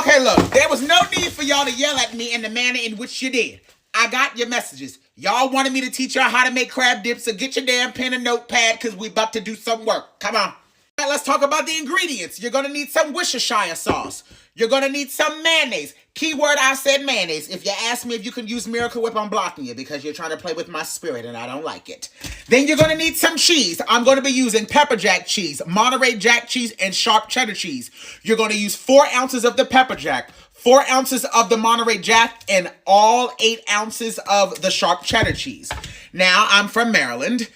Okay, look, there was no need for y'all to yell at me in the manner in which you did. I got your messages. Y'all wanted me to teach y'all how to make crab dips, so get your damn pen and notepad because we about to do some work. Come on. All right, let's talk about the ingredients. You're going to need some Worcestershire sauce. You're going to need some mayonnaise. Keyword, I said mayonnaise. If you ask me if you can use Miracle Whip, I'm blocking you because you're trying to play with my spirit and I don't like it. Then you're going to need some cheese. I'm going to be using pepper jack cheese, Monterey Jack cheese, and sharp cheddar cheese. You're going to use 4 ounces of the pepper jack, 4 ounces of the Monterey Jack, and all 8 ounces of the sharp cheddar cheese. Now, I'm from Maryland.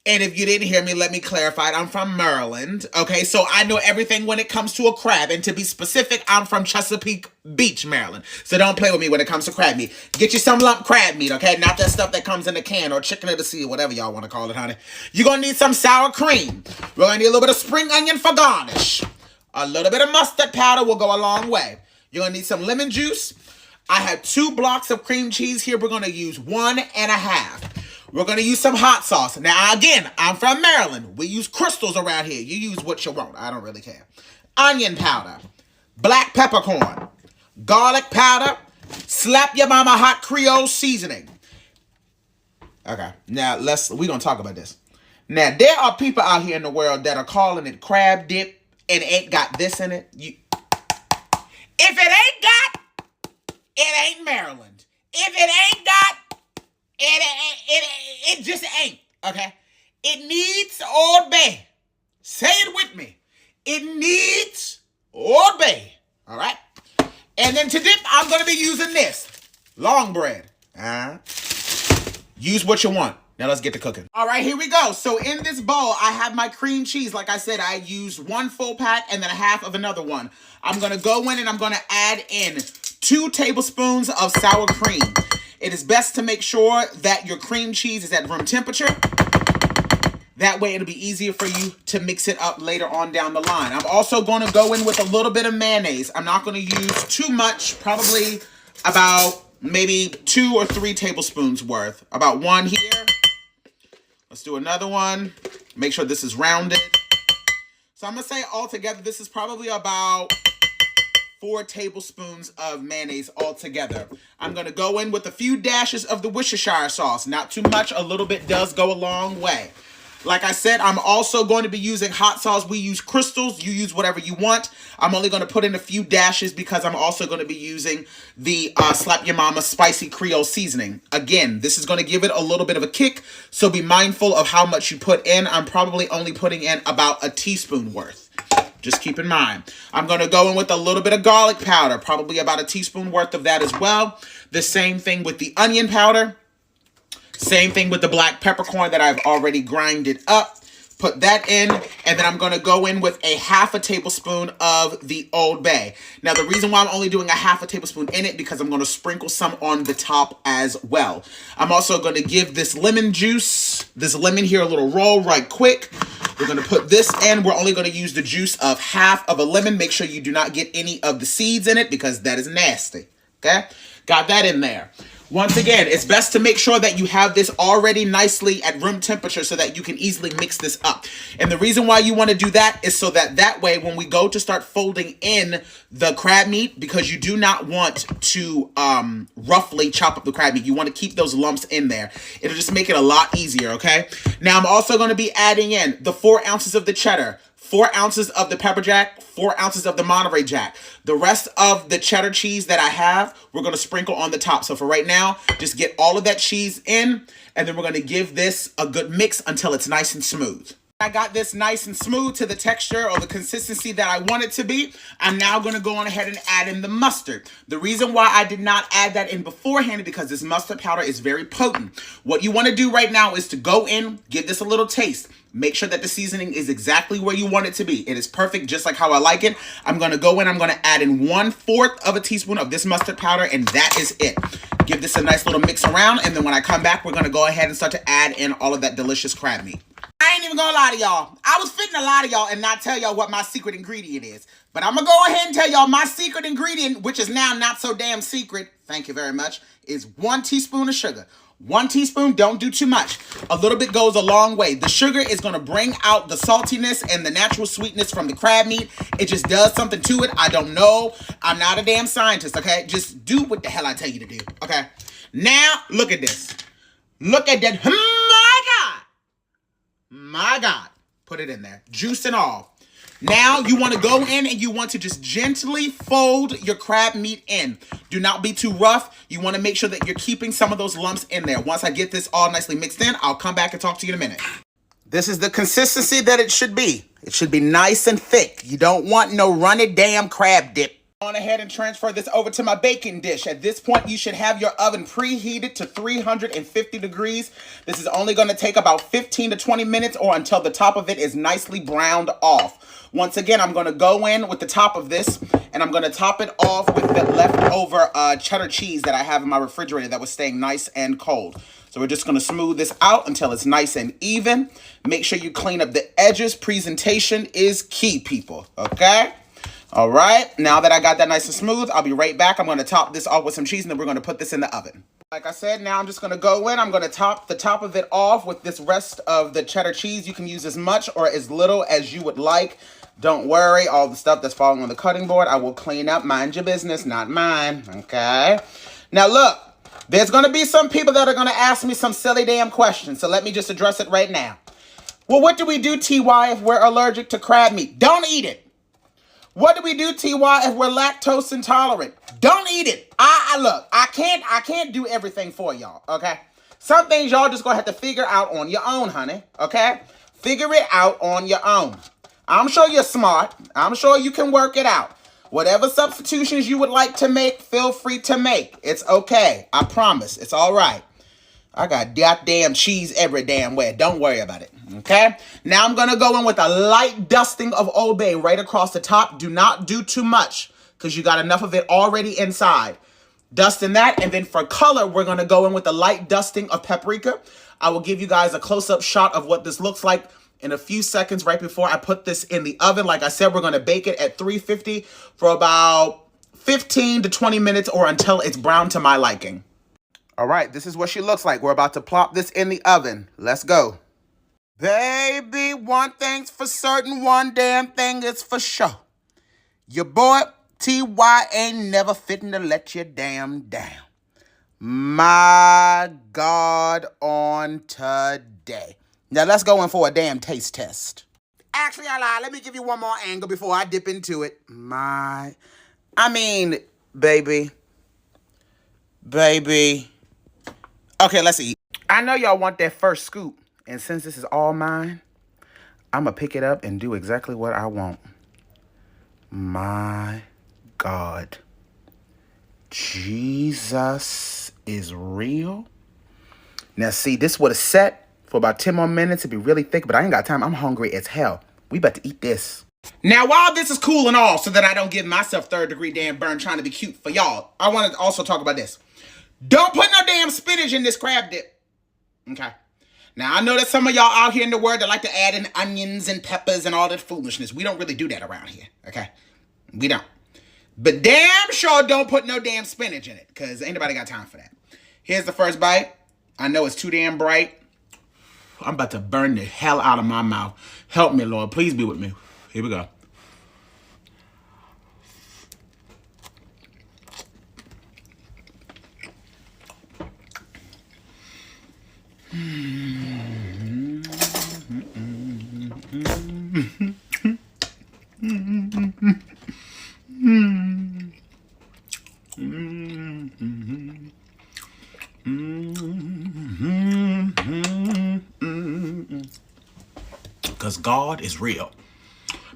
And if you didn't hear me, let me clarify it. I'm from Maryland, okay? So I know everything when it comes to a crab. And to be specific, I'm from Chesapeake Beach, Maryland. So don't play with me when it comes to crab meat. Get you some lump crab meat, okay? Not that stuff that comes in a can or chicken of the sea or whatever y'all want to call it, honey. You're going to need some sour cream. We're going to need a little bit of spring onion for garnish. A little bit of mustard powder will go a long way. You're going to need some lemon juice. I have 2 blocks of cream cheese here. We're going to use 1.5. We're going to use some hot sauce. Now, again, I'm from Maryland. We use crystals around here. You use what you want. I don't really care. Onion powder, black peppercorn, garlic powder, slap your mama hot Creole seasoning. Okay, now we're going to talk about this. Now, there are people out here in the world that are calling it crab dip and ain't got this in it. If it ain't got, it ain't Maryland. If it ain't got, it just ain't, okay? It needs Old Bay. Say it with me. It needs Old Bay, all right? And then to dip, I'm going to be using this. Long bread. Use what you want. Now let's get to cooking. All right, here we go. So in this bowl, I have my cream cheese. Like I said, I used 1 full pack and then a half of another one. I'm going to go in and I'm going to add in 2 tablespoons of sour cream. It is best to make sure that your cream cheese is at room temperature. That way it'll be easier for you to mix it up later on down the line. I'm also going to go in with a little bit of mayonnaise. I'm not going to use too much, probably about maybe 2 or 3 tablespoons worth. About 1 here. Let's do another one. Make sure this is rounded. So I'm going to say altogether, this is probably about 4 tablespoons of mayonnaise altogether. I'm going to go in with a few dashes of the Worcestershire sauce. Not too much. A little bit does go a long way. Like I said, I'm also going to be using hot sauce. We use crystals. You use whatever you want. I'm only going to put in a few dashes because I'm also going to be using the Slap Your Mama Spicy Creole Seasoning. Again, this is going to give it a little bit of a kick, so be mindful of how much you put in. I'm probably only putting in about a teaspoon worth. Just keep in mind. I'm going to go in with a little bit of garlic powder, probably about a teaspoon worth of that as well. The same thing with the onion powder. Same thing with the black peppercorn that I've already grinded up. Put that in, and then I'm going to go in with a half a tablespoon of the Old Bay. Now, the reason why I'm only doing a half a tablespoon in it, because I'm going to sprinkle some on the top as well. I'm also going to give this lemon juice, this lemon here, a little roll right quick. We're going to put this in. We're only going to use the juice of half of a lemon. Make sure you do not get any of the seeds in it because that is nasty, okay? Got that in there. Once again, it's best to make sure that you have this already nicely at room temperature so that you can easily mix this up. And the reason why you want to do that is so that way when we go to start folding in the crab meat, because you do not want to roughly chop up the crab meat. You want to keep those lumps in there. It'll just make it a lot easier, okay? Now, I'm also going to be adding in the 4 ounces of the cheddar, 4 ounces of the pepper jack, 4 ounces of the Monterey Jack. The rest of the cheddar cheese that I have, we're going to sprinkle on the top. So for right now, just get all of that cheese in, and then we're going to give this a good mix until it's nice and smooth. I got this nice and smooth to the texture or the consistency that I want it to be. I'm now going to go on ahead and add in the mustard. The reason why I did not add that in beforehand is because this mustard powder is very potent. What you want to do right now is to go in, give this a little taste. Make sure that the seasoning is exactly where you want it to be. It is perfect, just like how I like it. I'm going to go in, I'm going to add in 1/4 of a teaspoon of this mustard powder, and that is it. Give this a nice little mix around, and then when I come back, we're going to go ahead and start to add in all of that delicious crab meat. I ain't even gonna lie to y'all. I was fitting to lie to y'all and not tell y'all what my secret ingredient is. But I'm gonna go ahead and tell y'all my secret ingredient, which is now not so damn secret, thank you very much, is 1 teaspoon of sugar. 1 teaspoon, don't do too much. A little bit goes a long way. The sugar is going to bring out the saltiness and the natural sweetness from the crab meat. It just does something to it. I don't know. I'm not a damn scientist, okay? Just do what the hell I tell you to do, okay? Now, look at this. Look at that. My God. My God. Put it in there. Juice and all. Now, you want to go in and you want to just gently fold your crab meat in. Do not be too rough. You want to make sure that you're keeping some of those lumps in there. Once I get this all nicely mixed in, I'll come back and talk to you in a minute. This is the consistency that it should be. It should be nice and thick. You don't want no runny damn crab dip. On ahead and transfer this over to my baking dish. At this point, you should have your oven preheated to 350 degrees. This is only going to take about 15 to 20 minutes or until the top of it is nicely browned off. Once again, I'm going to go in with the top of this and I'm going to top it off with the leftover cheddar cheese that I have in my refrigerator that was staying nice and cold. So we're just going to smooth this out until it's nice and even. Make sure you clean up the edges. Presentation is key, people. Okay? All right. Now that I got that nice and smooth, I'll be right back. I'm going to top this off with some cheese and then we're going to put this in the oven. Like I said, now I'm just going to go in. I'm going to top the top of it off with this rest of the cheddar cheese. You can use as much or as little as you would like. Don't worry, all the stuff that's falling on the cutting board, I will clean up. Mind your business, not mine, okay? Now look, there's going to be some people that are going to ask me some silly damn questions, so let me just address it right now. Well, what do we do, TY, if we're allergic to crab meat? Don't eat it. What do we do, TY, if we're lactose intolerant? Don't eat it. Look, I can't do everything for y'all, okay? Some things y'all just going to have to figure out on your own, honey, okay? Figure it out on your own. I'm sure you're smart. I'm sure you can work it out. Whatever substitutions you would like to make, feel free to make. It's okay. I promise. It's all right. I got goddamn cheese every damn way. Don't worry about it. Okay? Now I'm going to go in with a light dusting of Old Bay right across the top. Do not do too much because you got enough of it already inside. Dusting that. And then for color, we're going to go in with a light dusting of paprika. I will give you guys a close-up shot of what this looks like in a few seconds right before I put this in the oven. Like I said, we're going to bake it at 350 for about 15 to 20 minutes or until it's brown to my liking. All right, this is what she looks like. We're about to plop this in the oven. Let's go. Baby, one thing's for certain, one damn thing is for sure. Your boy, TY, ain't never fitting to let you damn down. My God, on today. Now, let's go in for a damn taste test. Actually, I lied. Let me give you one more angle before I dip into it. Baby. Okay, let's eat. I know y'all want that first scoop. And since this is all mine, I'm going to pick it up and do exactly what I want. My God. Jesus is real. Now, see, this would have set for about 10 more minutes. It'd be really thick, but I ain't got time. I'm hungry as hell. We about to eat this. Now, while this is cool and all, so that I don't give myself third-degree damn burn trying to be cute for y'all, I want to also talk about this. Don't put no damn spinach in this crab dip. Okay? Now, I know that some of y'all out here in the world that like to add in onions and peppers and all that foolishness. We don't really do that around here, okay? We don't. But damn sure don't put no damn spinach in it, because ain't nobody got time for that. Here's the first bite. I know it's too damn bright. I'm about to burn the hell out of my mouth. Help me, Lord. Please be with me. Here we go. Because God is real.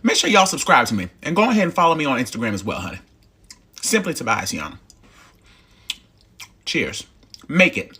Make sure y'all subscribe to me. And go ahead and follow me on Instagram as well, honey. Simply Tobias Yana. Cheers. Make it.